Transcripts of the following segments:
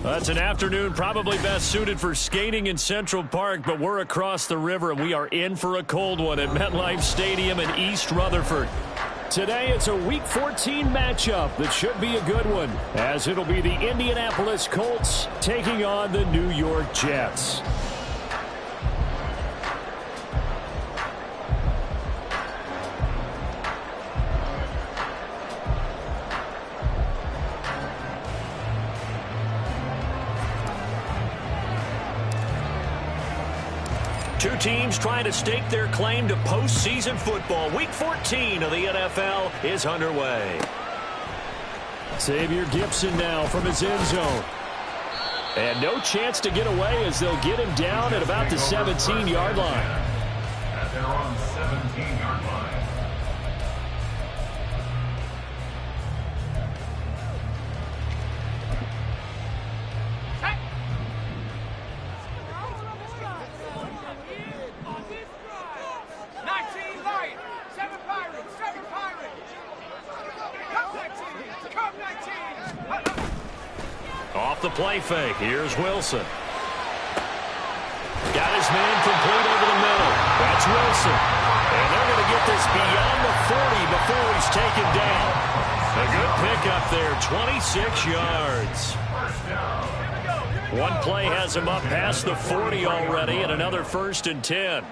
That's an afternoon probably best suited for skating in Central Park, but we're across the river, and we are in for a cold one at MetLife Stadium in East Rutherford. Today, it's a Week 14 matchup that should be a good one, as it'll be the Indianapolis Colts taking on the New York Jets. Two teams trying to stake their claim to postseason football. Week 14 of the NFL is underway. Xavier Gipson now from his end zone. And no chance to get away as they'll get him down at about the 17-yard line. At their own 17-yard line. Off the play fake. Here's Wilson. Got his man complete over the middle. That's Wilson. And they're going to get this beyond the 40 before he's taken down. A good pickup there, 26 yards. One play has him up past the 40 already, and another 1st and 10.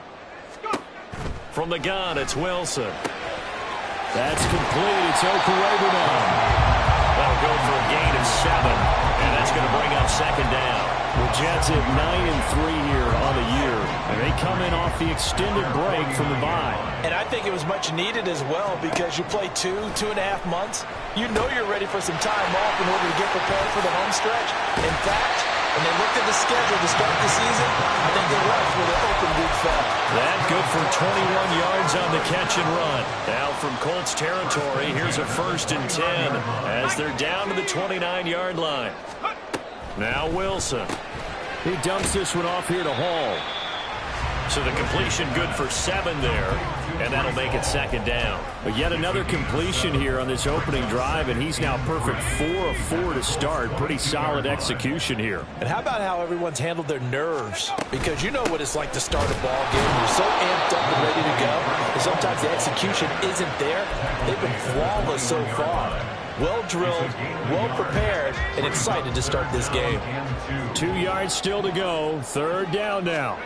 From the gun, it's Wilson. That's complete. It's Okurebunom. That'll go for a gain of 7, and that's going to bring up 2nd down. The Jets at 9-3 here on the year, and they come in off the extended break from the bye. And I think it was much needed as well, because you play 2.5 months. You know you're ready for some time off in order to get prepared for the home stretch. In fact, when they looked at the schedule to start the season, I think they left with an open week fell. That good for 21 yards on the catch and run. Now from Colts territory, here's a 1st and 10 as they're down to the 29-yard line. Now Wilson. He dumps this one off here to Hall. So the completion good for 7 there, and that'll make it 2nd down. But yet another completion here on this opening drive, and he's now perfect 4 of 4 to start. Pretty solid execution here. And how about how everyone's handled their nerves? Because you know what it's like to start a ball game. You're so amped up and ready to go, and sometimes the execution isn't there. They've been flawless so far. Well drilled, well prepared, and excited to start this game. 2 yards still to go. 3rd down now.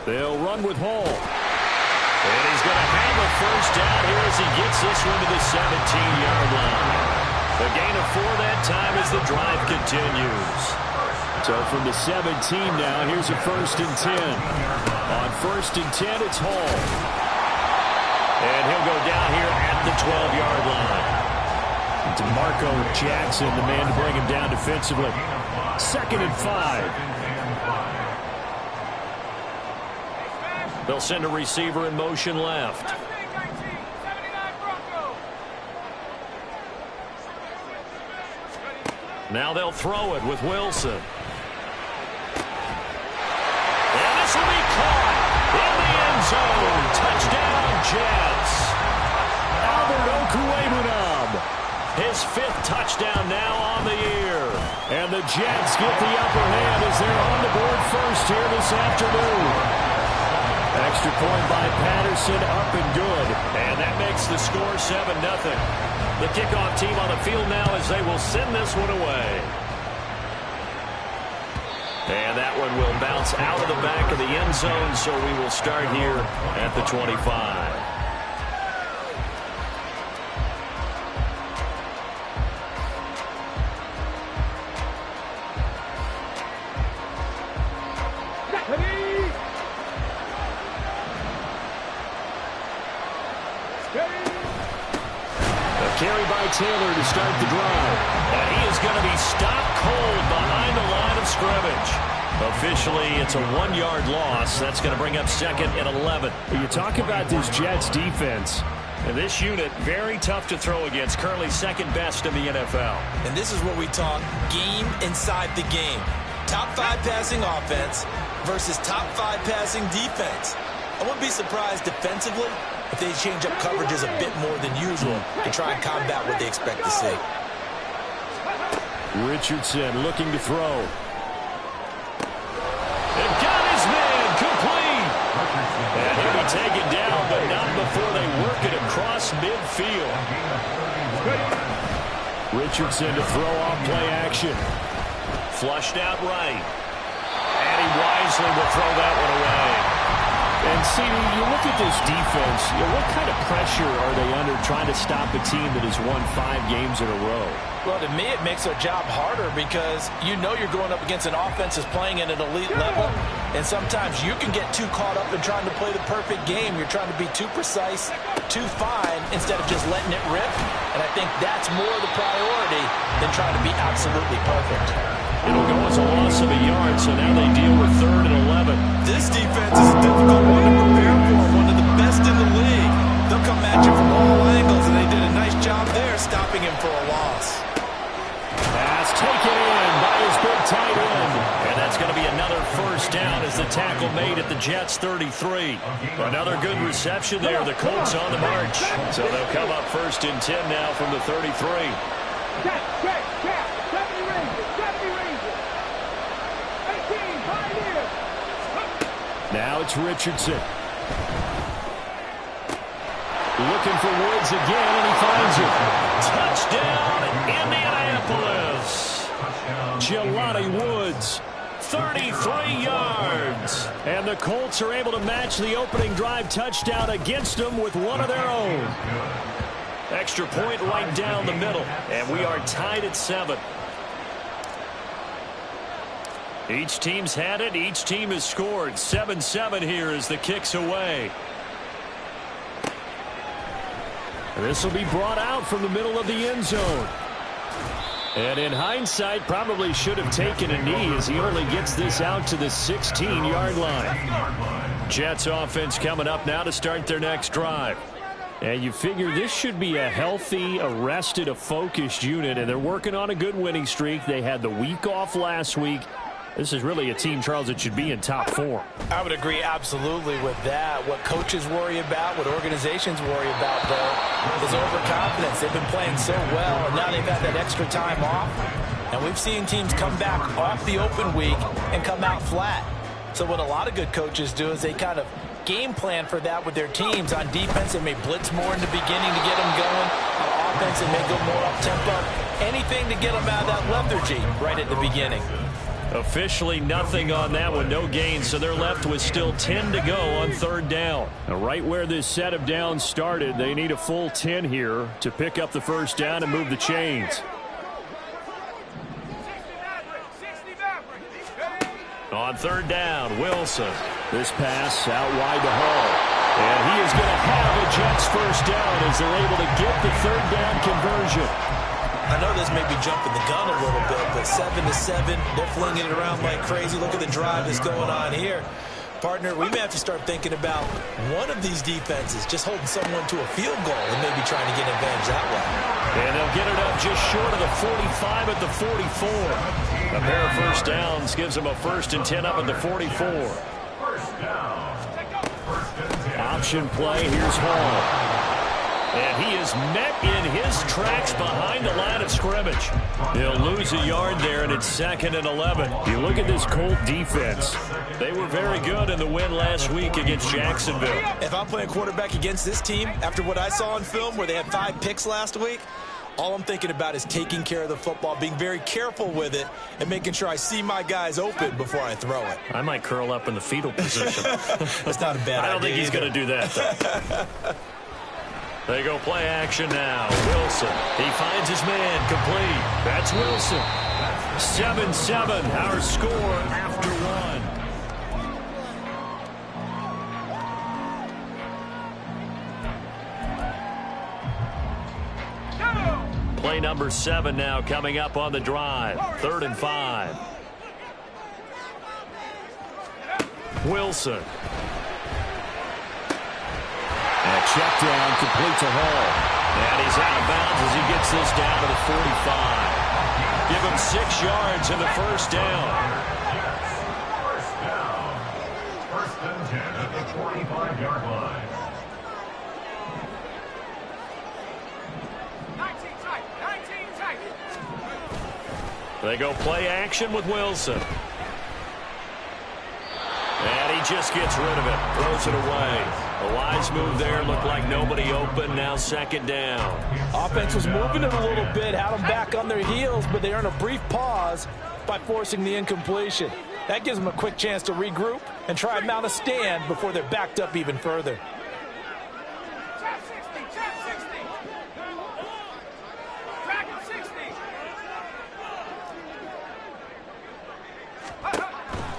They'll run with Hall. And he's going to have a 1st down here as he gets this one to the 17-yard line. The gain of 4 that time as the drive continues. So from the 17 now, here's a 1st and 10. On 1st and 10, it's Hall. And he'll go down here at the 12-yard line. DeMarco Jackson, the man to bring him down defensively. 2nd and 5. They'll send a receiver in motion left. Now they'll throw it with Wilson. And this will be caught in the end zone. Touchdown, Jets. Albert Okurebunom. His 5th touchdown now on the year. And the Jets get the upper hand as they're on the board first here this afternoon. Extra point by Patterson, up and good. And that makes the score 7-0. The kickoff team on the field now as they will send this one away. And that one will bounce out of the back of the end zone, so we will start here at the 25. Carry by Taylor to start the drive. And he is going to be stopped cold behind the line of scrimmage. Officially, it's a 1-yard loss. That's going to bring up 2nd and 11. You talk about this Jets defense. And this unit, very tough to throw against. Currently 2nd best in the NFL. And this is what we talk game inside the game. Top 5 passing offense versus top 5 passing defense. I wouldn't be surprised defensively if they change up coverages a bit more than usual to try and combat what they expect to see. Richardson looking to throw. And got his man complete. And he'll be taken down, but not before they work it across midfield. Richardson to throw off play action. Flushed out right. And he wisely will throw that one away. And, see, you look at this defense, what kind of pressure are they under trying to stop a team that has won 5 games in a row? Well, to me, it makes their job harder because you know you're going up against an offense that's playing at an elite level, and sometimes you can get too caught up in trying to play the perfect game. You're trying to be too precise, too fine, instead of just letting it rip, and I think that's more the priority than trying to be absolutely perfect. It'll go as a loss of a yard, so now they deal with 3rd and 11. This defense is a difficult one to prepare for, one of the best in the league. They'll come at you from all angles, and they did a nice job there stopping him for a loss. Pass taken in by his big tight end. And that's going to be another first down as the tackle made at the Jets' 33. Another good reception there. The Colts on the march. So they'll come up 1st and 10 now from the 33. Now it's Richardson. Looking for Woods again, and he finds it. Touchdown, Indianapolis. Jelani Woods, 33 yards. And the Colts are able to match the opening drive touchdown against them with one of their own. Extra point right down the middle, and we are tied at 7. Each team's had it. Each team has scored. 7-7 here as the kick's away. This will be brought out from the middle of the end zone. And in hindsight, probably should have taken a knee as he only gets this out to the 16-yard line. Jets offense coming up now to start their next drive. And you figure this should be a healthy, arrested, a focused unit, and they're working on a good winning streak. They had the week off last week. This is really a team, Charles, that should be in top form. I would agree absolutely with that. What coaches worry about, what organizations worry about, though, is overconfidence. They've been playing so well, and now they've had that extra time off. And we've seen teams come back off the open week and come out flat. So what a lot of good coaches do is they kind of game plan for that with their teams. On defense, they may blitz more in the beginning to get them going. On offense, they may go more up-tempo. Anything to get them out of that lethargy right at the beginning. Officially nothing on that one, no gain, so they're left with still 10 to go on 3rd down. Now, right where this set of downs started, they need a full 10 here to pick up the first down and move the chains. On 3rd down, Wilson. This pass out wide to Hall. And he is going to have a Jets first down as they're able to get the 3rd down conversion. I know this may be jumping the gun a little bit, but 7-7, they're flinging it around like crazy. Look at the drive that's going on here. Partner, we may have to start thinking about one of these defenses just holding someone to a field goal and maybe trying to get an advantage that way. And they'll get it up just short of the 45 at the 44. A pair of first downs gives them a 1st and 10 up at the 44. Option play, here's Hall. And he is met in his tracks behind the line of scrimmage. He'll lose a yard there, and it's 2nd and 11. You look at this Colt defense. They were very good in the win last week against Jacksonville. If I'm playing quarterback against this team, after what I saw on film where they had 5 picks last week, all I'm thinking about is taking care of the football, being very careful with it, and making sure I see my guys open before I throw it. I might curl up in the fetal position. That's not a bad idea. I don't think he's going to do that, though. They go play action now. Wilson. He finds his man complete. That's Wilson. 7-7, our score after 1. Play number 7 now coming up on the drive. 3rd and 5. Wilson. And a check down complete to Hall. And he's out of bounds as he gets this down to the 45. Give him 6 yards in the first down. First down. 1st and 10 at the 45-yard line. 19 tight. They go play action with Wilson. And he just gets rid of it. Throws it away. A wise move there. Looked like nobody open. Now second down. Offense was moving it a little bit. Had them back on their heels, but they earn a brief pause by forcing the incompletion. That gives them a quick chance to regroup and try and mount a stand before they're backed up even further.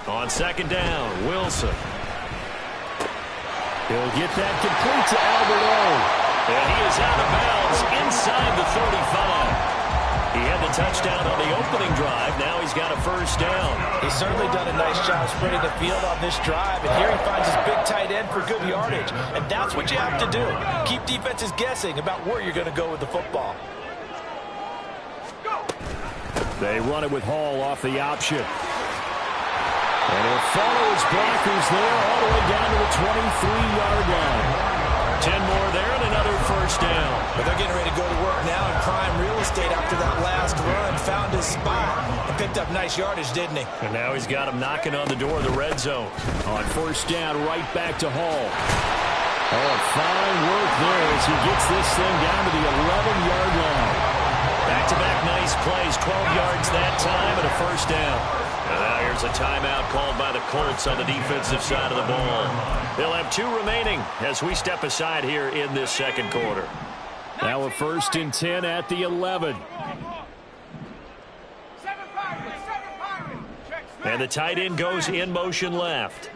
On second down, Wilson. He'll get that complete to Albert O. And he is out of bounds inside the 35. He had the touchdown on the opening drive. Now he's got a first down. He's certainly done a nice job spreading the field on this drive. And here he finds his big tight end for good yardage. And that's what you have to do. Keep defenses guessing about where you're going to go with the football. They run it with Hall off the option. And he'll follow his blockers there all the way down to the 23-yard line. 10 more there and another first down. But they're getting ready to go to work now in prime real estate after that last run. Found his spot and picked up nice yardage, didn't he? And now he's got him knocking on the door of the red zone. On first down, right back to Hall. Oh, fine work there as he gets this thing down to the 11-yard line. Back-to-back nice plays, 12 yards that time and a first down. And now here's a timeout called by the Colts on the defensive side of the ball. They'll have 2 remaining as we step aside here in this second quarter. Now a first and 10 at the 11. And the tight end goes in motion left.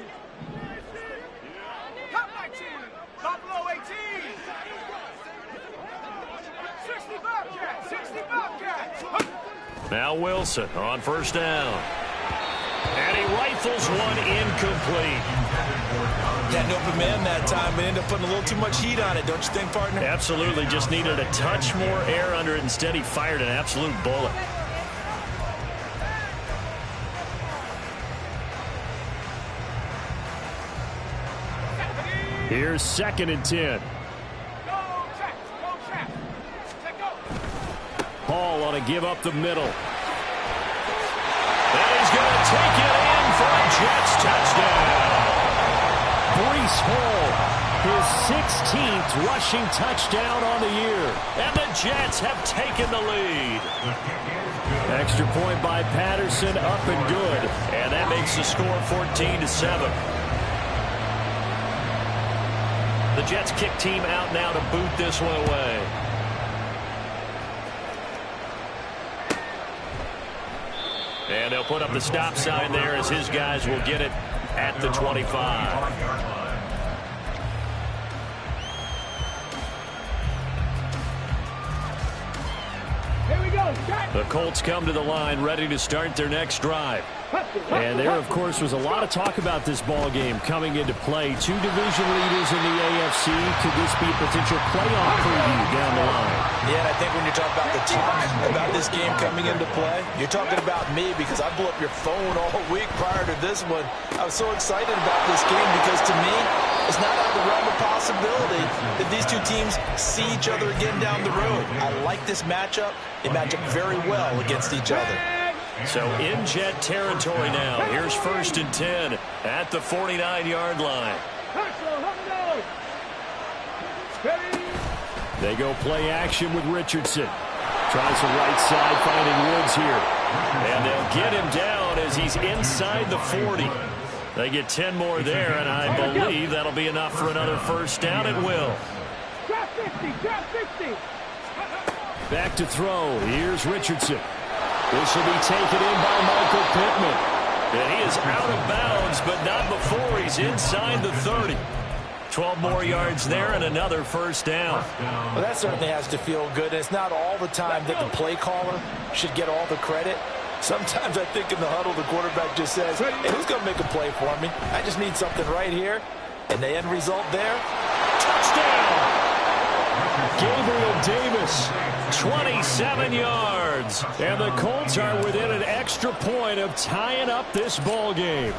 Now Wilson on first down. And he rifles one incomplete. Had an open man that time, but ended up putting a little too much heat on it, don't you think, partner? Absolutely. Just needed a touch more air under it. Instead, he fired an absolute bullet. Here's second and 10. Hall on a give up the middle. And he's going to take it in for a Jets touchdown. Breece Hall, his 16th rushing touchdown on the year. And the Jets have taken the lead. Extra point by Patterson, up and good. And that makes the score 14-7. The Jets kick team out now to boot this one away. And they'll put up the stop sign there as his guys will get it at the 25. The Colts come to the line ready to start their next drive. And there, of course, was a lot of talk about this ball game coming into play. 2 division leaders in the AFC. Could this be a potential playoff preview down the line? Yeah, and I think when you're talking about the talk about this game coming into play, you're talking about me because I blew up your phone all week prior to this one. I was so excited about this game because to me, it's not out of the realm of possibility that these two teams see each other again down the road. I like this matchup. They match up very well against each other. So in Jet territory now. Here's first and 10 at the 49-yard line. They go play action with Richardson. Tries the right side, finding Woods here. And they'll get him down as he's inside the 40. They get 10 more there, and I believe that'll be enough for another first down. It will. Back to throw. Here's Richardson. This will be taken in by Michael Pittman. And he is out of bounds, but not before he's inside the 30. 12 more yards there and another first down. Well, that certainly has to feel good. It's not all the time that the play caller should get all the credit. Sometimes I think in the huddle, the quarterback just says, hey, who's going to make a play for me? I just need something right here. And the end result there, touchdown! Gabriel Davis, 27 yards. And the Colts are within an extra point of tying up this ball game.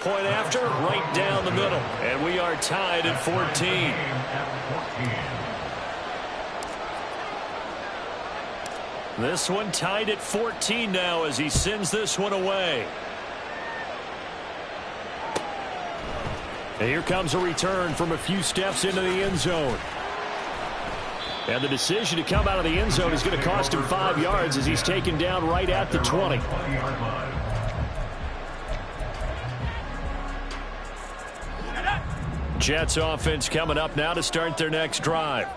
Point after, right down the middle. And we are tied at 14. This one tied at 14 now as he sends this one away. And here comes a return from a few steps into the end zone. And the decision to come out of the end zone is going to cost him 5 yards as he's taken down right at the 20. Jets offense coming up now to start their next drive.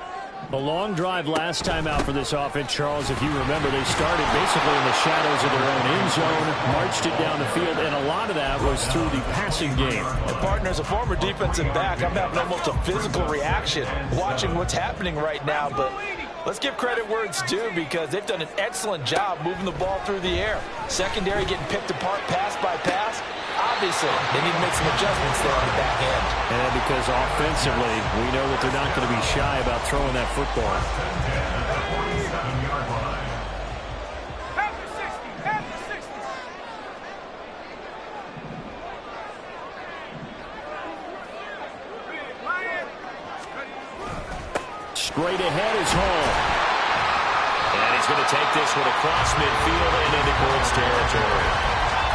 A long drive last time out for this offense, Charles. If you remember, they started basically in the shadows of their own end zone, marched it down the field, and a lot of that was through the passing game. And partner, as a former defensive back, I'm having almost a physical reaction watching what's happening right now. But let's give credit where it's due because they've done an excellent job moving the ball through the air. Secondary getting picked apart pass by pass. Obviously, they need to make some adjustments there on the back end. And because offensively, we know that they're not going to be shy about throwing that football. Straight ahead is Hall. And he's going to take this one across midfield and into Colts territory.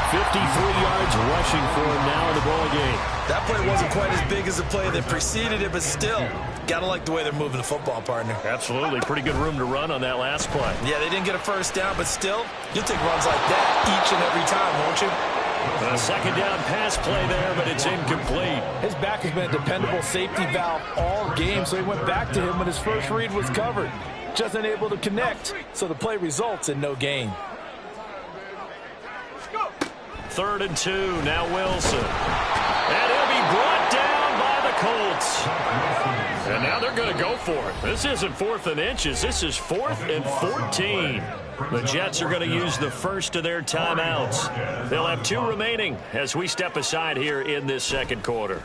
53 yards rushing for him now in the ball game. That play wasn't quite as big as the play that preceded it, but still, got to like the way they're moving the football, partner. Absolutely. Pretty good room to run on that last play. Yeah, they didn't get a first down, but still, you'll take runs like that each and every time, won't you? A second down pass play there, but it's incomplete. His back has been a dependable safety valve all game, so he went back to him when his first read was covered. Just unable to connect, so the play results in no gain. 3rd and 2, now Wilson. And he'll be brought down by the Colts. And now they're going to go for it. This isn't 4th and inches. This is 4th and 14. The Jets are going to use the first of their timeouts. They'll have 2 remaining as we step aside here in this second quarter.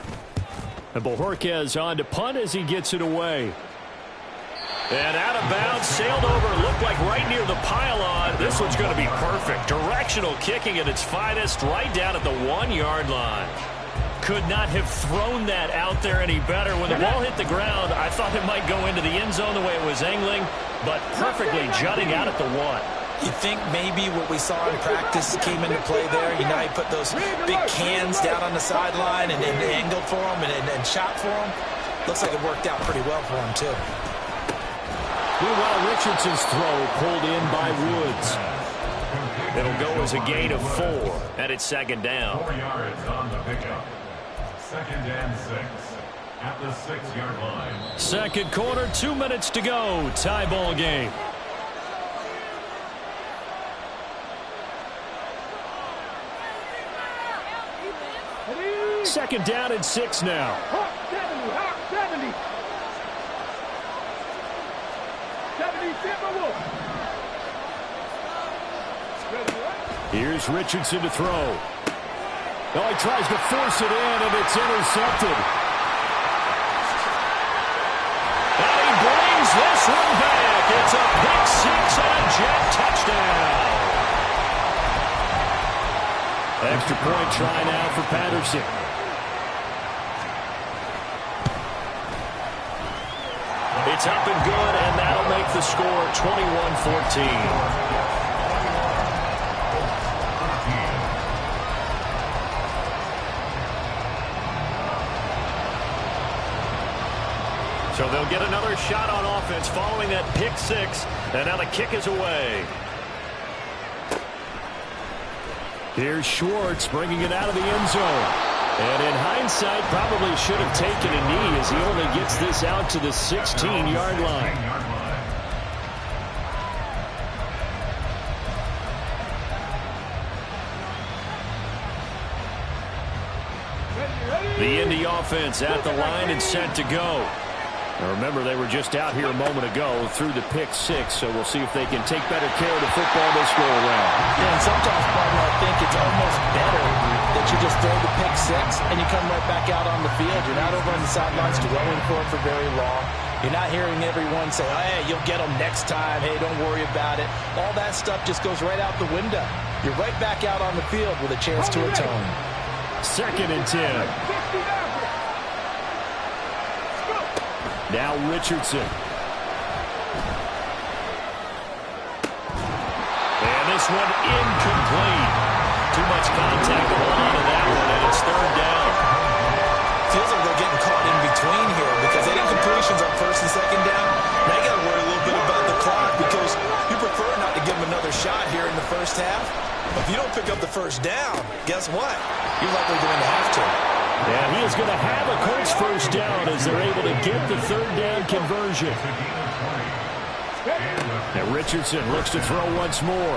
And Bojorquez on to punt as he gets it away. And out of bounds, sailed over, looked like right near the pylon. This one's going to be perfect. Directional kicking at its finest, right down at the 1-yard line. Could not have thrown that out there any better. When the ball hit the ground, I thought it might go into the end zone the way it was angling, but perfectly jutting out at the 1. You think maybe what we saw in practice came into play there? You know, he put those big cans down on the sideline and angled for him and shot for him. Looks like it worked out pretty well for him, too. Meanwhile, Richardson's throw pulled in by Woods. It'll go as a gain of 4, and it's second down. 4 yards on the pickup. 2nd and 6 at the 6-yard line. Second quarter, 2 minutes to go. Tie ball game. Second down and 6 now. 70. Here's Richardson to throw. Oh, he tries to force it in, and it's intercepted. And he brings this one back. It's a pick 6 and a Jet touchdown. Extra point try now for Patterson. It's up and good, and that'll make the score 21-14. So they'll get another shot on offense following that pick 6, and now the kick is away. Here's Schwartz bringing it out of the end zone. And in hindsight, probably should have taken a knee as he only gets this out to the 16-yard line. The Indy offense at the line and set to go. Now remember, they were just out here a moment ago through the pick 6, so we'll see if they can take better care of the football this go around. Yeah, and sometimes, partner, I think it's almost better that you just throw the pick 6 and you come right back out on the field. You're not over on the sidelines dwelling for it for very long. You're not hearing everyone say, oh, hey, you'll get them next time. Hey, don't worry about it. All that stuff just goes right out the window. You're right back out on the field with a chance to atone. 2nd and 10. Now Richardson. this one incomplete. Too much contact to hold on to that one, and it's third down. Feels like they're getting caught in between here because they did completions on first and second down. Now you got to worry a little bit about the clock because you prefer not to give them another shot here in the first half. But if you don't pick up the first down, guess what? You're likely going to have to. And he is going to have a Colts first down as they're able to get the third down conversion. Now Richardson looks to throw once more.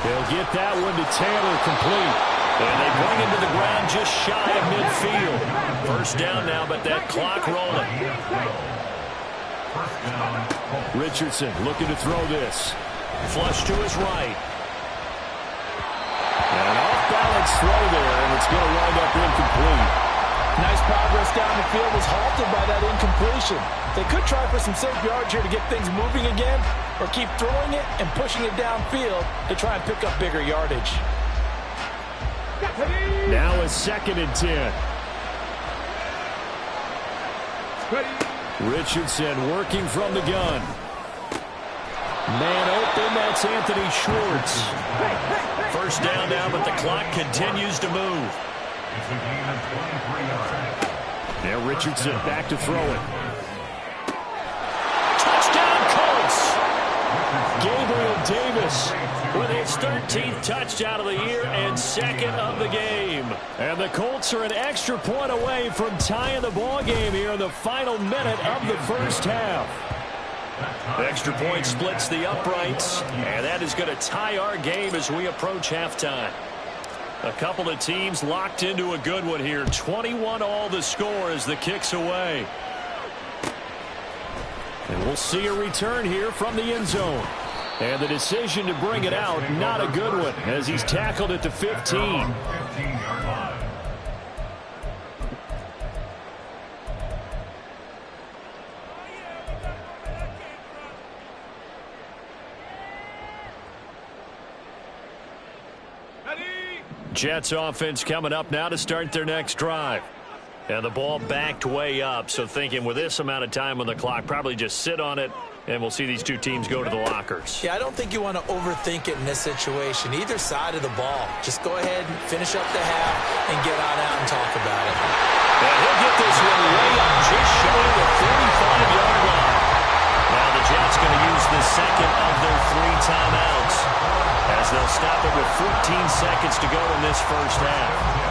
They'll get that one to Taylor, complete. And they bring him to the ground just shy of midfield. First down now, but that clock rolling. Richardson looking to throw this. Flush to his right. And an off-balance throw there, and it's going to wind up incomplete. Nice progress down the field was halted by that incompletion. They could try for some safe yards here to get things moving again, or keep throwing it and pushing it downfield to try and pick up bigger yardage. Now a 2nd and 10. Richardson working from the gun. Man open, that's Anthony Schwartz. First down now, but the clock continues to move. Now Richardson back to throw it. Touchdown Colts! Gabriel Davis with his 13th touchdown of the year and 2nd of the game. And the Colts are an extra point away from tying the ball game here in the final minute of the first half. The extra point splits the uprights, and that is going to tie our game as we approach halftime. A couple of teams locked into a good one here. 21-all the score as the kick's away. And we'll see a return here from the end zone. And the decision to bring it out, not a good one, as he's tackled at the 15. Jets offense coming up now to start their next drive. And the ball backed way up, so thinking with this amount of time on the clock, probably just sit on it, and we'll see these two teams go to the lockers. Yeah, I don't think you want to overthink it in this situation. Either side of the ball. Just go ahead and finish up the half and get on out and talk about it. And he'll get this one way up, just showing the 45-yard line. Now the Jets going to use the second of their 3 timeouts, as they'll stop it with 14 seconds to go in this first half.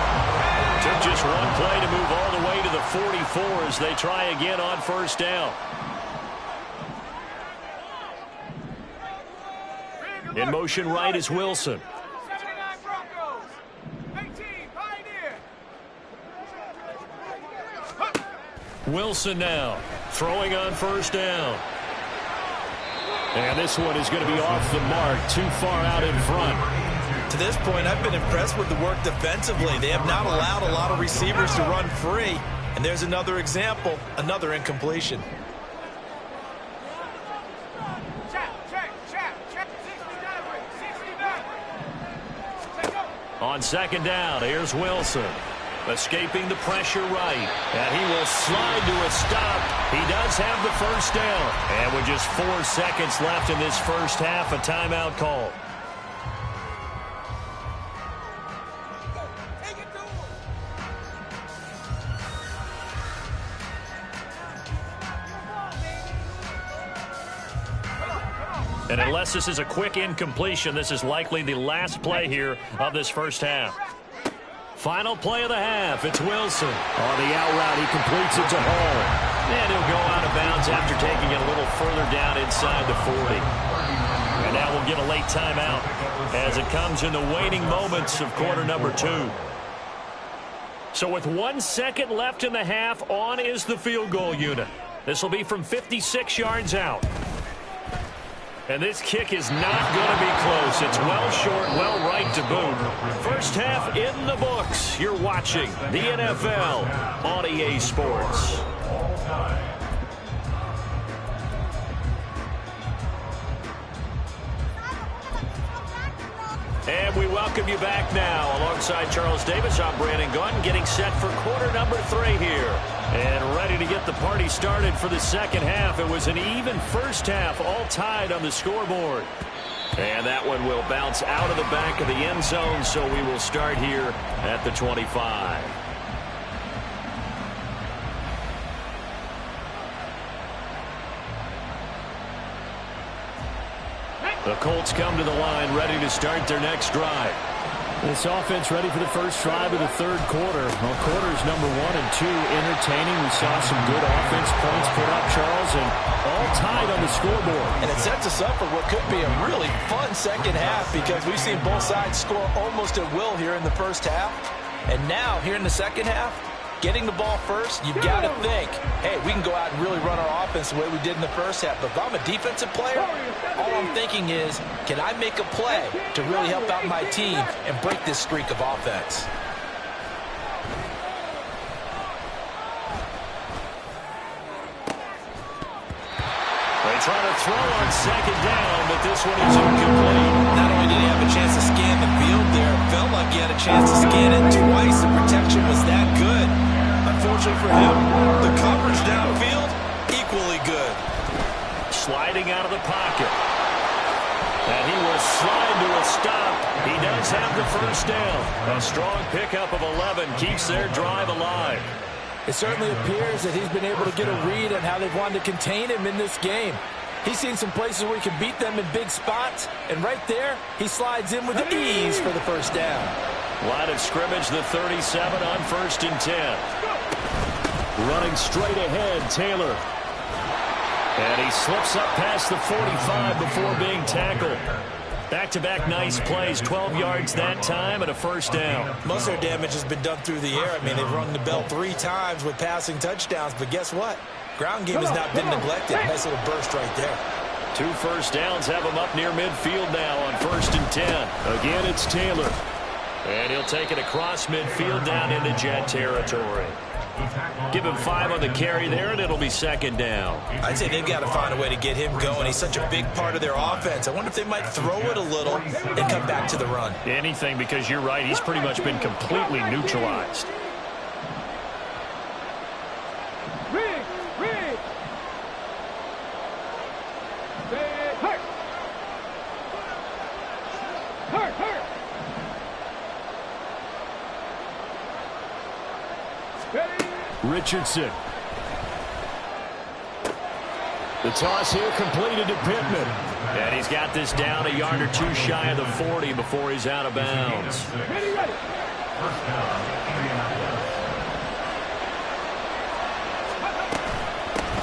Took just one play to move all the way to the 44 as they try again on first down. In motion right is Wilson. Wilson now throwing on first down. And this one is going to be off the mark, too far out in front. To this point, I've been impressed with the work defensively. They have not allowed a lot of receivers to run free. And there's another example, another incompletion. On second down, here's Wilson. Escaping the pressure right. And he will slide to a stop. He does have the first down. And with just 4 seconds left in this first half, a timeout call. And unless this is a quick incompletion, this is likely the last play here of this first half. Final play of the half. It's Wilson. On the out route, he completes it to Hall. And he'll go out of bounds after taking it a little further down inside the 40. And now we'll get a late timeout as it comes in the waning moments of quarter number 2. So with 1 second left in the half, on is the field goal unit. This will be from 56 yards out. And this kick is not going to be close. It's well short, well right to boot. First half in the books. You're watching the NFL on EA Sports. And we welcome you back now. Alongside Charles Davis, I'm Brandon Gunn, getting set for quarter number 3 here. And ready to get the party started for the second half. It was an even first half, all tied on the scoreboard. And that one will bounce out of the back of the end zone, so we will start here at the 25. The Colts come to the line, ready to start their next drive. This offense ready for the first drive of the third quarter. Well, quarters number 1 and 2 entertaining. We saw some good offense points put up, Charles, and all tied on the scoreboard. And it sets us up for what could be a really fun second half because we've seen both sides score almost at will here in the first half. And now, here in the second half, getting the ball first, you've got to think, hey, we can go out and really run our offense the way we did in the first half. But if I'm a defensive player, all I'm thinking is, can I make a play to really help out my team and break this streak of offense? They try to throw on second down, but this one is incomplete. Not only did he have a chance to scan the field there, it felt like he had a chance to scan it twice. The protection was that good. Unfortunately for him, the coverage downfield, equally good. Sliding out of the pocket. And he will slide to a stop. He does have the first down. A strong pickup of 11 keeps their drive alive. It certainly appears that he's been able to get a read on how they've wanted to contain him in this game. He's seen some places where he can beat them in big spots, and right there, he slides in with ease for the first down. Line of scrimmage, the 37 on 1st and 10. Running straight ahead, Taylor. And he slips up past the 45 before being tackled. Back-to-back nice plays, 12 yards that time and a first down. Most of their damage has been done through the air. I mean, they've rung the bell 3 times with passing touchdowns, but guess what? Ground game has not been neglected. Nice little burst right there. 2 first downs have him up near midfield now on 1st and 10. Again, it's Taylor. And he'll take it across midfield down into Jet territory. Give him 5 on the carry there, and it'll be second down. I'd say they've got to find a way to get him going. He's such a big part of their offense. I wonder if they might throw it a little and come back to the run. Anything, because you're right. He's pretty much been completely neutralized. Richardson. The toss here completed to Pittman. And he's got this down a yard or 2 shy of the 40 before he's out of bounds.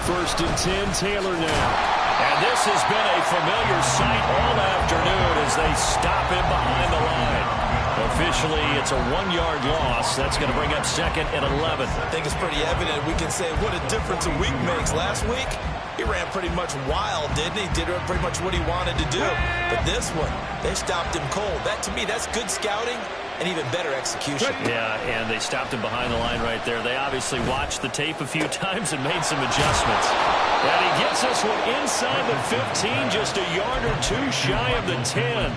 First and 10, Taylor now. And this has been a familiar sight all afternoon as they stop him behind the line. Officially, it's a 1-yard loss. That's going to bring up 2nd and 11. I think it's pretty evident. We can say what a difference a week makes. Last week, he ran pretty much wild, didn't he? Did pretty much what he wanted to do. But this one, they stopped him cold. That, to me, that's good scouting and even better execution. Yeah, and they stopped him behind the line right there. They obviously watched the tape a few times and made some adjustments. And he gets this one inside the 15, just a yard or 2 shy of the 10.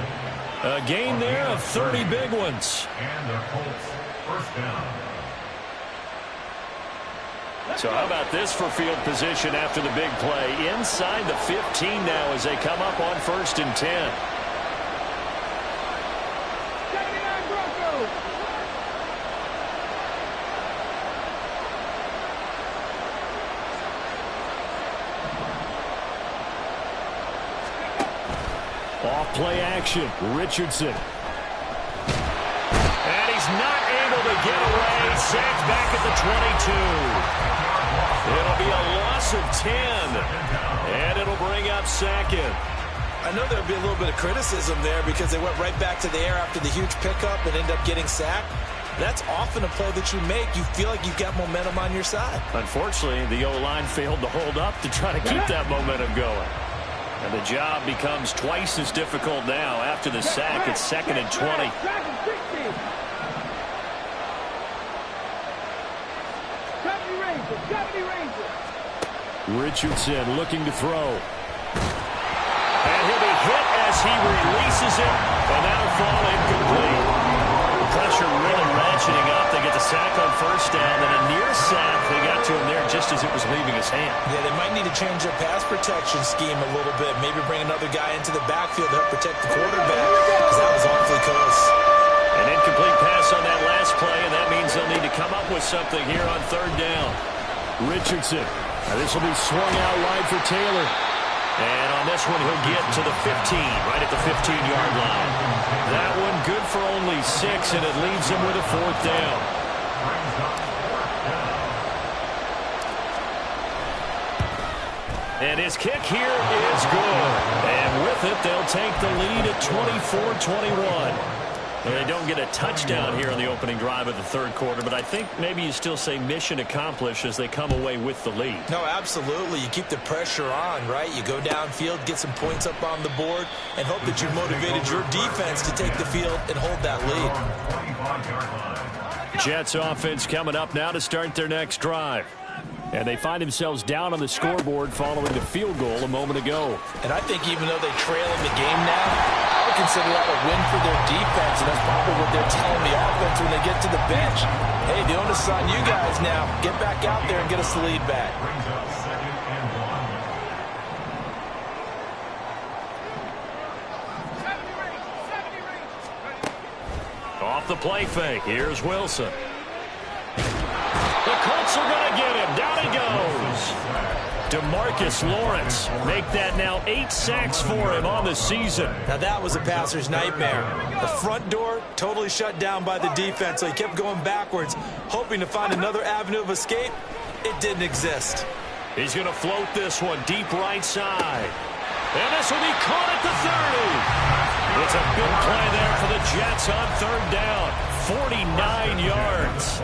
A gain there of 30 big ones. And the Colts first down. So how about this for field position after the big play? Inside the 15 now as they come up on 1st and 10. Off-play action, Richardson. And he's not able to get away. Sacked back at the 22. It'll be a loss of 10. And it'll bring up 2nd. I know there'll be a little bit of criticism there because they went right back to the air after the huge pickup and ended up getting sacked. That's often a play that you make. You feel like you've got momentum on your side. Unfortunately, the O-line failed to hold up to try to keep that momentum going. And the job becomes twice as difficult now. After the sack, it's 2nd and 20. Richardson looking to throw. And he'll be hit as he releases it. And that'll fall incomplete. pressure really ratcheting up. They get the sack on first down, then a near sack. They got to him there just as it was leaving his hand. Yeah, they might need to change their pass protection scheme a little bit. Maybe bring another guy into the backfield to help protect the quarterback, because that was awfully close. An incomplete pass on that last play, and that means they'll need to come up with something here on third down. Richardson. This will be swung out wide for Taylor. And on this one, he'll get to the 15, right at the 15-yard line. That one good for only 6, and it leaves him with a fourth down. And his kick here is good. And with it, they'll take the lead at 24-21. Well, they don't get a touchdown here in the opening drive of the third quarter, but I think maybe you still say mission accomplished as they come away with the lead. No, absolutely. You keep the pressure on, right? You go downfield, get some points up on the board, and hope that you motivated your defense to take the field and hold that lead. Jets offense coming up now to start their next drive. And they find themselves down on the scoreboard following the field goal a moment ago. And I think even though they trail in the game now, I would consider that a win for their defense, and that's probably what they're telling the offense when they get to the bench. Hey, the onus is on you guys now. Get back out there and get us the lead back. Off the play fake, here's Wilson. The Colts are going to get him. Down he goes. DeMarcus Lawrence make that now 8 sacks for him on the season. Now that was a passer's nightmare. The front door totally shut down by the defense, so he kept going backwards, hoping to find another avenue of escape. It didn't exist. He's going to float this one deep right side. And this will be caught at the 30. It's a big play there for the Jets on third down. 49 yards.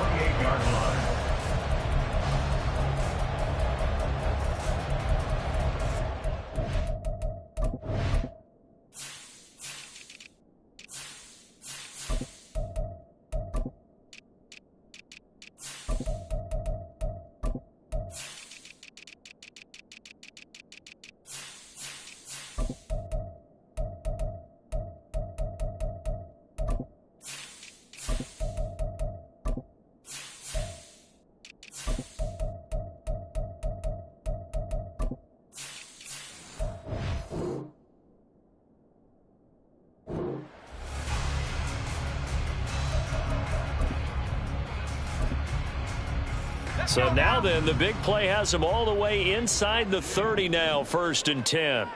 So now then, the big play has him all the way inside the 30 now, 1st and 10.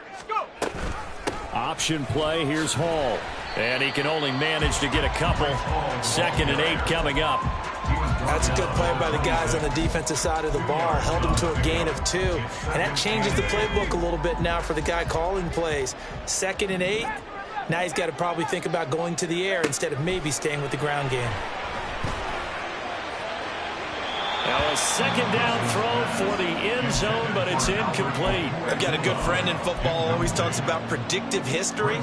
Option play, here's Hall. And he can only manage to get a couple. 2nd and 8 coming up. That's a good play by the guys on the defensive side of the ball. Held him to a gain of 2. And that changes the playbook a little bit now for the guy calling plays. 2nd and 8. Now he's got to probably think about going to the air instead of maybe staying with the ground game. Now a 2nd down throw for the end zone, but it's incomplete. I've got a good friend in football, always talks about predictive history.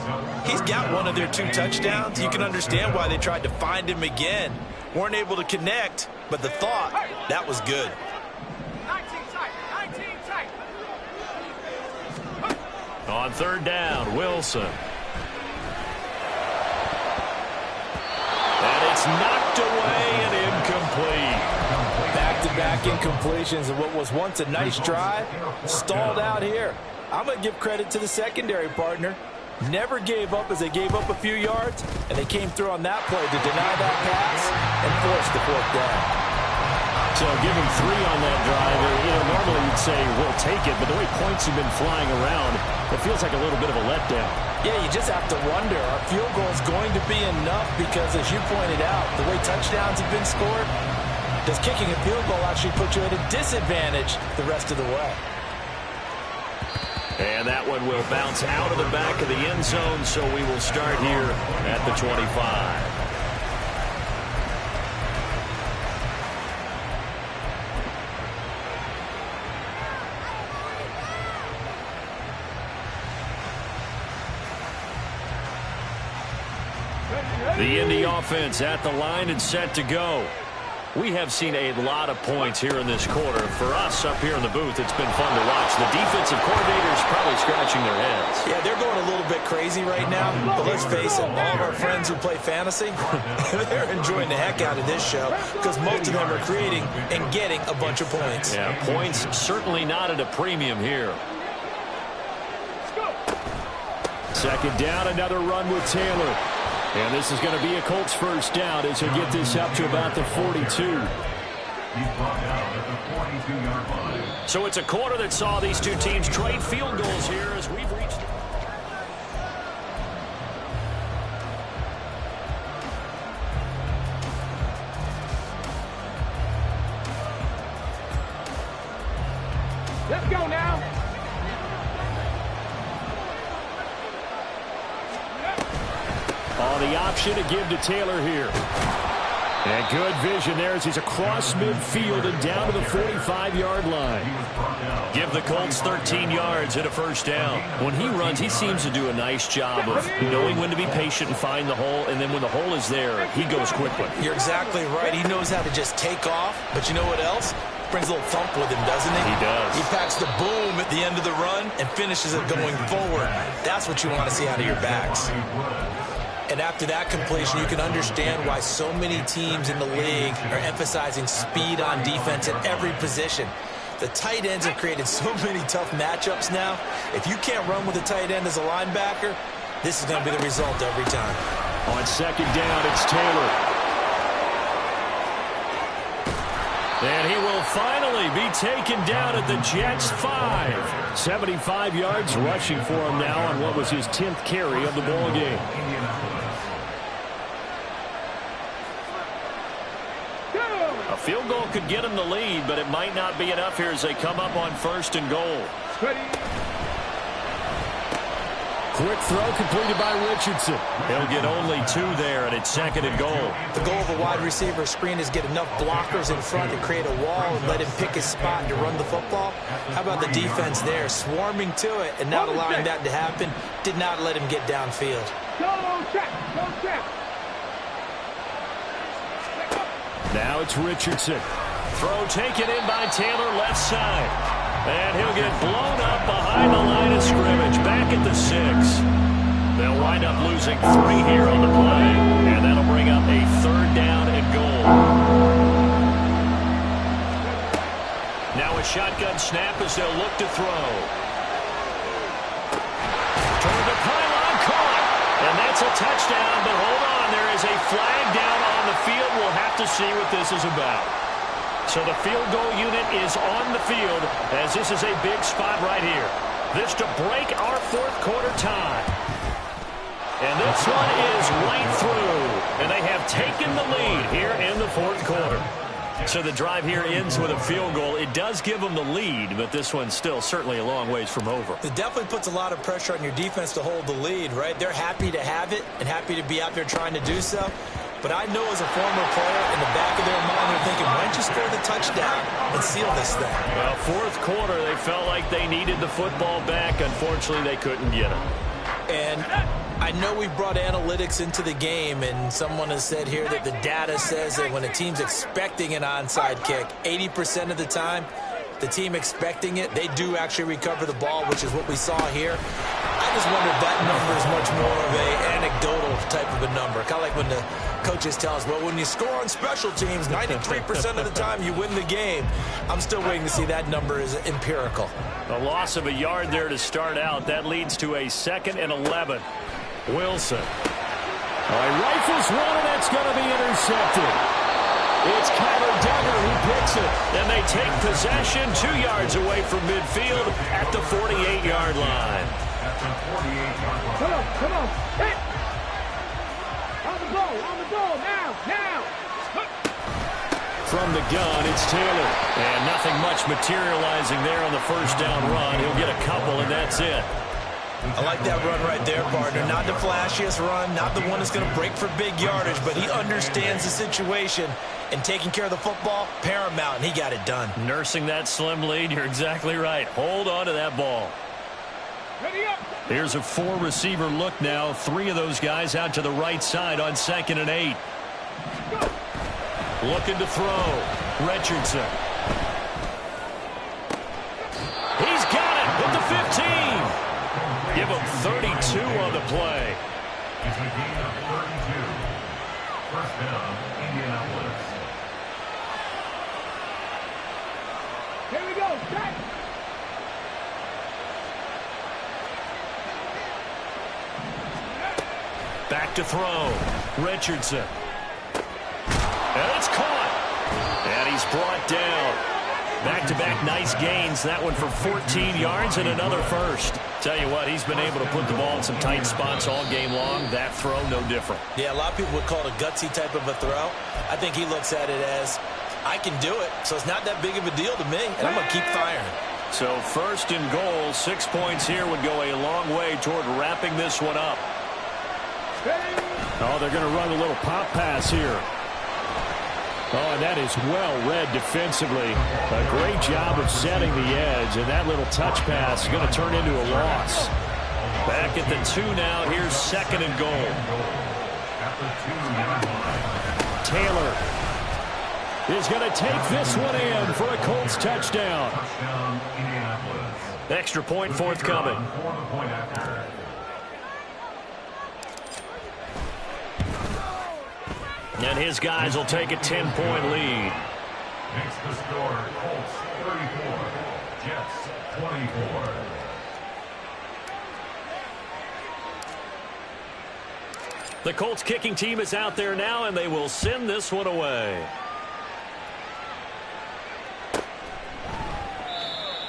He's got one of their 2 touchdowns. You can understand why they tried to find him again. Weren't able to connect, but the thought, that was good. 19 tight. On third down, Wilson. And it's knocked away and incomplete. Back-to-back incompletions of what was once a nice drive, stalled out here. I'm going to give credit to the secondary partner. Never gave up as they gave up a few yards, and they came through on that play to deny that pass and force the 4th down. So give him 3 on that drive. Normally you'd say we'll take it, but the way points have been flying around, it feels like a little bit of a letdown. Yeah, you just have to wonder, are field goals going to be enough? Because as you pointed out, the way touchdowns have been scored, does kicking a field goal actually put you at a disadvantage the rest of the way? And that one will bounce out of the back of the end zone, so we will start here at the 25. The Indy offense at the line and set to go. We have seen a lot of points here in this quarter. For us up here in the booth, it's been fun to watch. The defensive coordinators probably scratching their heads. Yeah, they're going a little bit crazy right now. But let's face it, all of our friends who play fantasy, they're enjoying the heck out of this show because most of them are creating and getting a bunch of points. Yeah, points certainly not at a premium here. Second down, another run with Taylor. And this is going to be a Colts first down as he'll get this up to about the 42. He's brought down at the 42-yard line. So it's a quarter that saw these two teams trade field goals here as we've reached. Let's go now. On the option to give to Taylor here. And good vision there as he's across midfield and down to the 45-yard line. Give the Colts 13 yards and a first down. When he runs, he seems to do a nice job of knowing when to be patient and find the hole, and then when the hole is there, he goes quickly. You're exactly right. He knows how to just take off, but you know what else? Brings a little thump with him, doesn't he? He does. He packs the boom at the end of the run and finishes it going forward. That's what you want to see out of your backs. And after that completion, you can understand why so many teams in the league are emphasizing speed on defense at every position. The tight ends have created so many tough matchups now. If you can't run with a tight end as a linebacker, this is going to be the result every time. On second down, it's Taylor. And he will finally be taken down at the Jets' 5. 75 yards rushing for him now on what was his 10th carry of the ball game. A field goal could get him the lead, but it might not be enough here as they come up on first and goal. Quick throw completed by Richardson. He'll get only 2 there, and it's second and goal. The goal of a wide receiver screen is get enough blockers in front to create a wall and let him pick his spot to run the football. How about the defense there, swarming to it and not allowing that to happen? Did not let him get downfield. Go check. Now it's Richardson. Throw taken in by Taylor, left side. And he'll get blown up behind the line of scrimmage, back at the 6. They'll wind up losing 3 here on the play, and that'll bring up a third down and goal. Now a shotgun snap as they'll look to throw. Toward the pylon, caught. And that's a touchdown, but hold on, there is a flag down on the field. We'll have to see what this is about. So the field goal unit is on the field as this is a big spot right here. This to break our fourth quarter tie. And this one is right through. And they have taken the lead here in the fourth quarter. So the drive here ends with a field goal. It does give them the lead, but this one's still certainly a long ways from over. It definitely puts a lot of pressure on your defense to hold the lead, right? They're happy to have it and happy to be out there trying to do so. But I know as a former player, in the back of their mind, they're thinking, why don't you score the touchdown and seal this thing? Well, fourth quarter, they felt like they needed the football back. Unfortunately, they couldn't get it. And I know we brought analytics into the game, and someone has said here that the data says that when a team's expecting an onside kick, 80% of the time, the team expecting it, they do actually recover the ball, which is what we saw here. I just wonder if that number is much more of an anecdotal type of a number. Kind of like when the coaches tell us, well, when you score on special teams, 93% of the time you win the game. I'm still waiting to see that number is empirical. A loss of a yard there to start out. That leads to a 2nd and 11. Wilson. Rifles one, and that's going to be intercepted. It's Kyler Duggar who picks it. And they take possession 2 yards away from midfield at the 48-yard line. Come on. Hit. On the goal, now. From the gun, it's Taylor. And nothing much materializing there on the first down run. He'll get a couple, and that's it. I like that run right there, partner. Not the flashiest run, not the one that's going to break for big yardage, but he understands the situation, and taking care of the football, paramount, and he got it done. Nursing that slim lead, you're exactly right. Hold on to that ball. Ready up. Here's a 4-receiver look now. 3 of those guys out to the right side on 2nd and 8. Looking to throw. Richardson. He's got it with the 15. Give him 32 on the play. It's a gain of 32. First down, Indianapolis. Here we go. Set. Back to throw. Richardson. And it's caught. And he's brought down. Back-to-back nice gains. That one for 14 yards and another first. Tell you what, he's been able to put the ball in some tight spots all game long. That throw, no different. Yeah, a lot of people would call it a gutsy type of a throw. I think he looks at it as, I can do it, so it's not that big of a deal to me, and I'm going to keep firing. So first and goal, 6 points here would go a long way toward wrapping this one up. Oh, they're going to run a little pop pass here. Oh, and that is well read defensively. A great job of setting the edge, and that little touch pass is going to turn into a loss. Back at the 2 now. Here's second and goal. Taylor is going to take this one in for a Colts touchdown. Extra point forthcoming. And his guys will take a 10-point lead. Makes the score Colts 34, Jets 24. The Colts kicking team is out there now, and they will send this one away.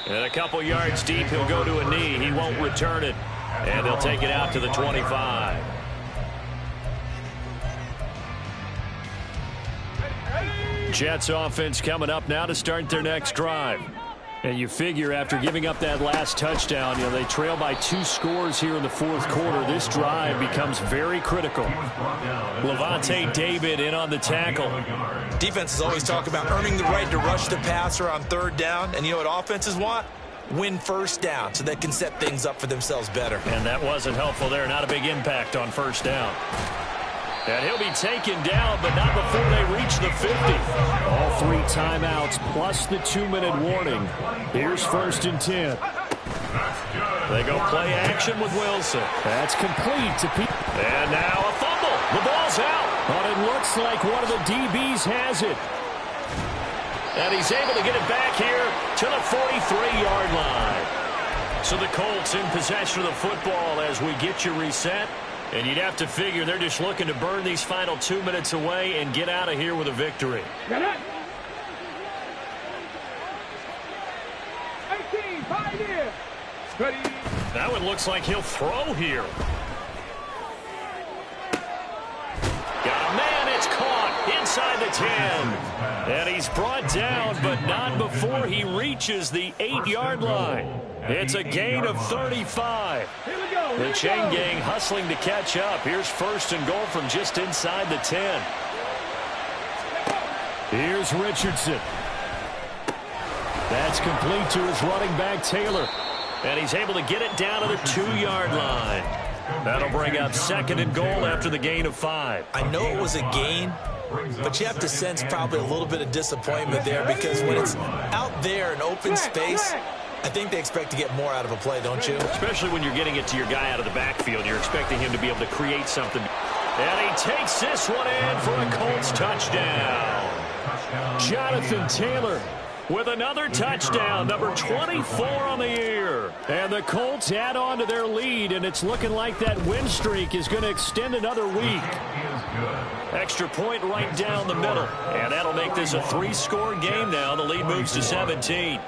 And a couple yards deep, he'll go to a knee. He won't return it. And they'll take it out to the 25. Jets offense coming up now to start their next drive. And you figure after giving up that last touchdown, they trail by 2 scores here in the fourth quarter. This drive becomes very critical. Levante David in on the tackle. Defenses always talk about earning the right to rush the passer on third down. And you know what offenses want? Win first down so they can set things up for themselves better. And that wasn't helpful there. Not a big impact on first down. And he'll be taken down, but not before they reach the 50. All 3 timeouts plus the 2-minute warning. Here's first and 10. They go play action with Wilson. That's complete to Pete. And now a fumble. The ball's out. But it looks like one of the DBs has it. And he's able to get it back here to the 43-yard line. So the Colts in possession of the football as we get you reset. And you'd have to figure they're just looking to burn these final 2 minutes away and get out of here with a victory. 18, 5 here. Ready. That one looks like he'll throw here. Got a man, it's caught inside the 10. And he's brought down, but not before he reaches the 8-yard line. It's a gain of 35. The chain gang hustling to catch up. Here's first and goal from just inside the 10. Here's Richardson. That's complete to his running back, Taylor. And he's able to get it down to the 2-yard line. That'll bring up second and goal after the gain of 5. I know it was a gain, but you have to sense probably a little bit of disappointment there because when it's out there in open space, I think they expect to get more out of a play, don't you? Especially when you're getting it to your guy out of the backfield. You're expecting him to be able to create something. And he takes this one in for a Colts touchdown. Jonathan Taylor with another touchdown, number 24 on the year. And the Colts add on to their lead, and it's looking like that win streak is going to extend another week. Extra point right down the middle. And that'll make this a 3-score game now. The lead moves to 17.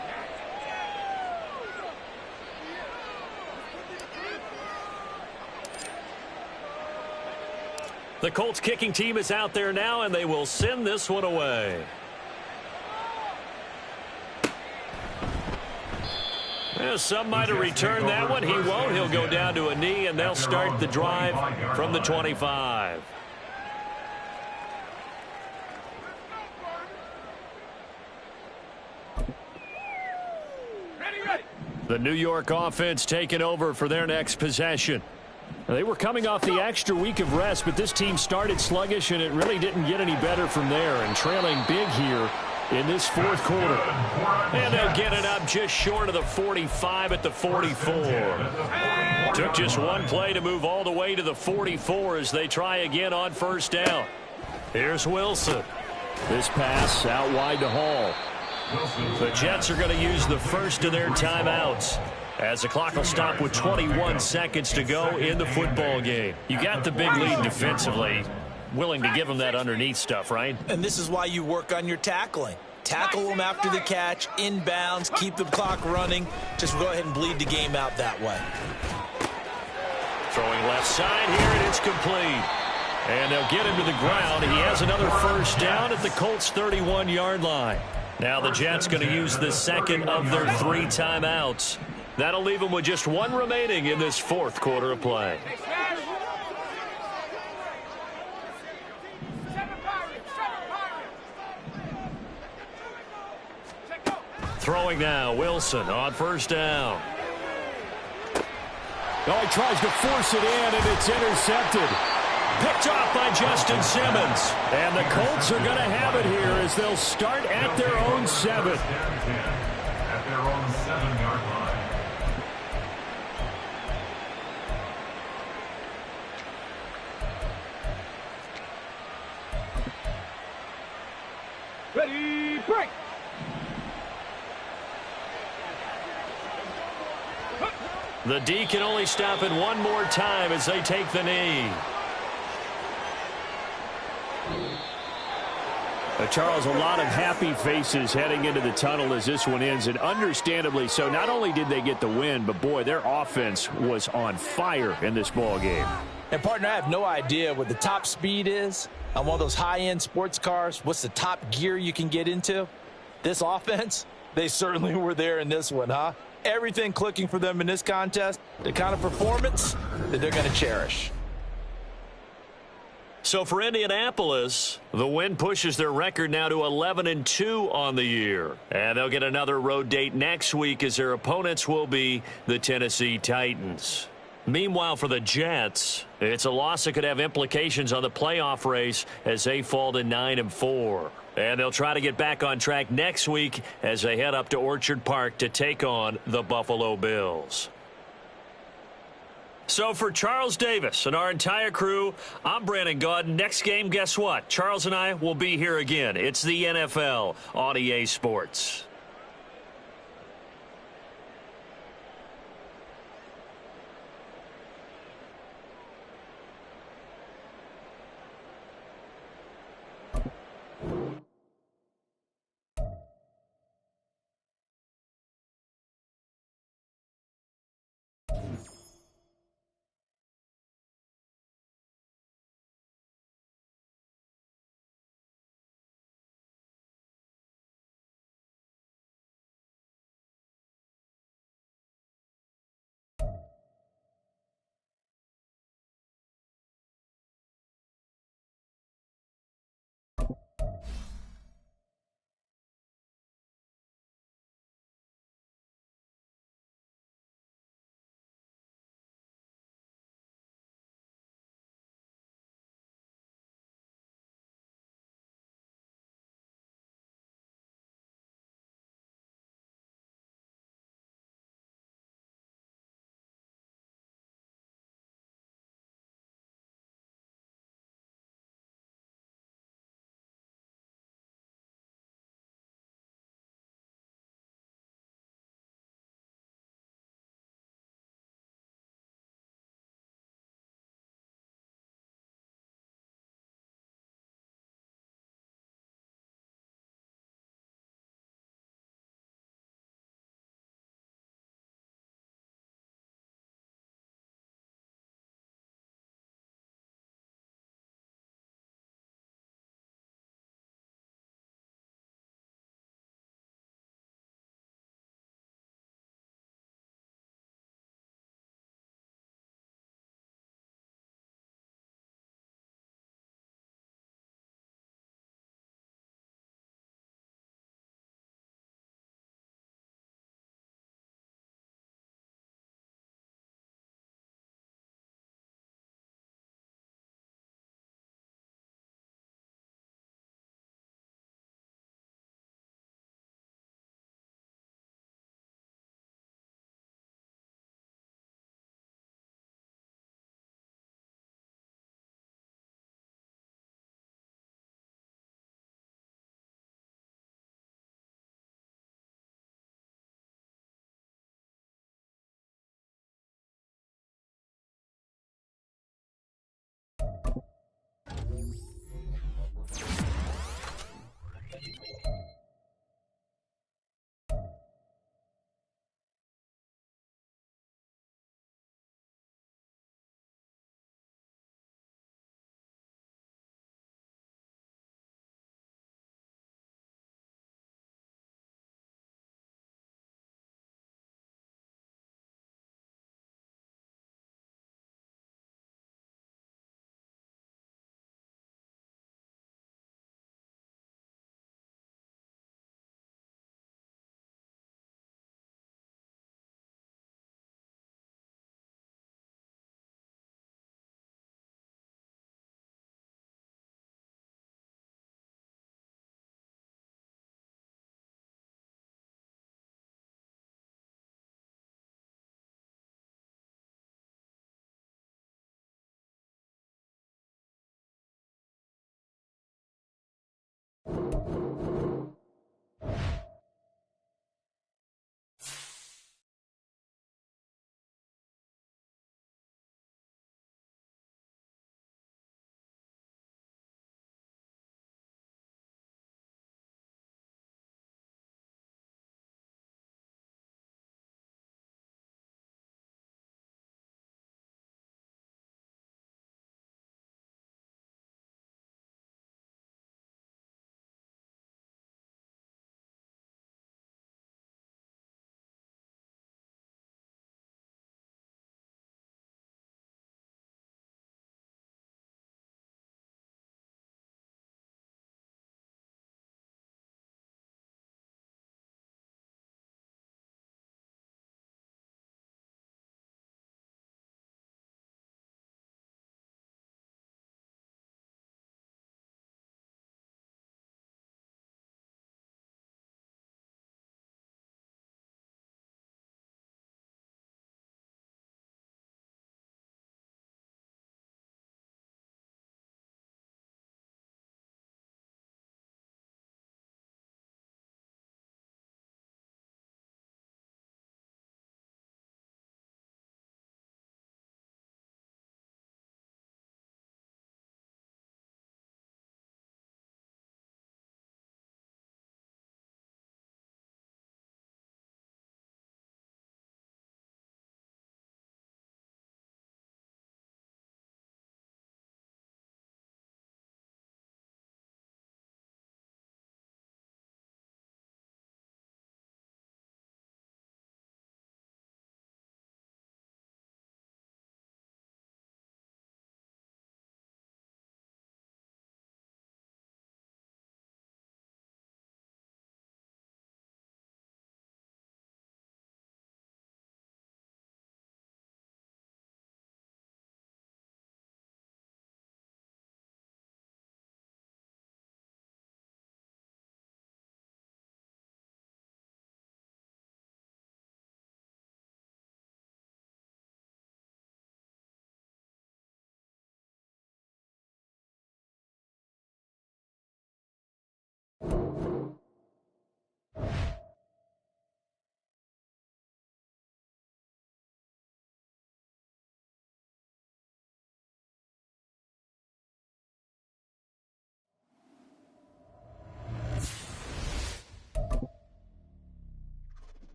The Colts kicking team is out there now, and they will send this one away. Well, some might have returned that one. He won't. He'll go down to a knee, and they'll start the drive from the 25. Ready. The New York offense taking over for their next possession. They were coming off the extra week of rest, but this team started sluggish, and it really didn't get any better from there, and trailing big here in this fourth quarter. And they'll get it up just short of the 45 at the 44. Took just one play to move all the way to the 44 as they try again on first down. Here's Wilson. This pass out wide to Hall. The Jets are going to use the first of their timeouts as the clock will stop with 21 seconds to go in the football game. You got the big lead defensively. Willing to give them that underneath stuff, right? And this is why you work on your tackling. Tackle them after the catch, inbounds, keep the clock running. Just go ahead and bleed the game out that way. Throwing left side here, and it's complete. And they'll get him to the ground. He has another first down at the Colts' 31-yard line. Now the Jets going to use the second of their 3 timeouts. That'll leave them with just one remaining in this fourth quarter of play. Throwing now, Wilson on first down. Oh, he tries to force it in, and it's intercepted. Picked off by Justin Simmons. And the Colts are going to have it here as they'll start at their own 7. At their own 7-yard line. Ready, break. The D can only stop it one more time as they take the knee. Charles, a lot of happy faces heading into the tunnel as this one ends, and understandably so. Not only did they get the win, but boy, their offense was on fire in this ball game. And partner, I have no idea what the top speed is on one of those high-end sports cars. What's the top gear you can get into? This offense, they certainly were there in this one, huh? Everything clicking for them in this contest, the kind of performance that they're going to cherish. So for Indianapolis, the win pushes their record now to 11-2 on the year. And they'll get another road date next week as their opponents will be the Tennessee Titans. Meanwhile, for the Jets, it's a loss that could have implications on the playoff race as they fall to 9-4. And they'll try to get back on track next week as they head up to Orchard Park to take on the Buffalo Bills. So for Charles Davis and our entire crew, I'm Brandon Gaudin. Next game, guess what? Charles and I will be here again. It's the NFL on EA Sports.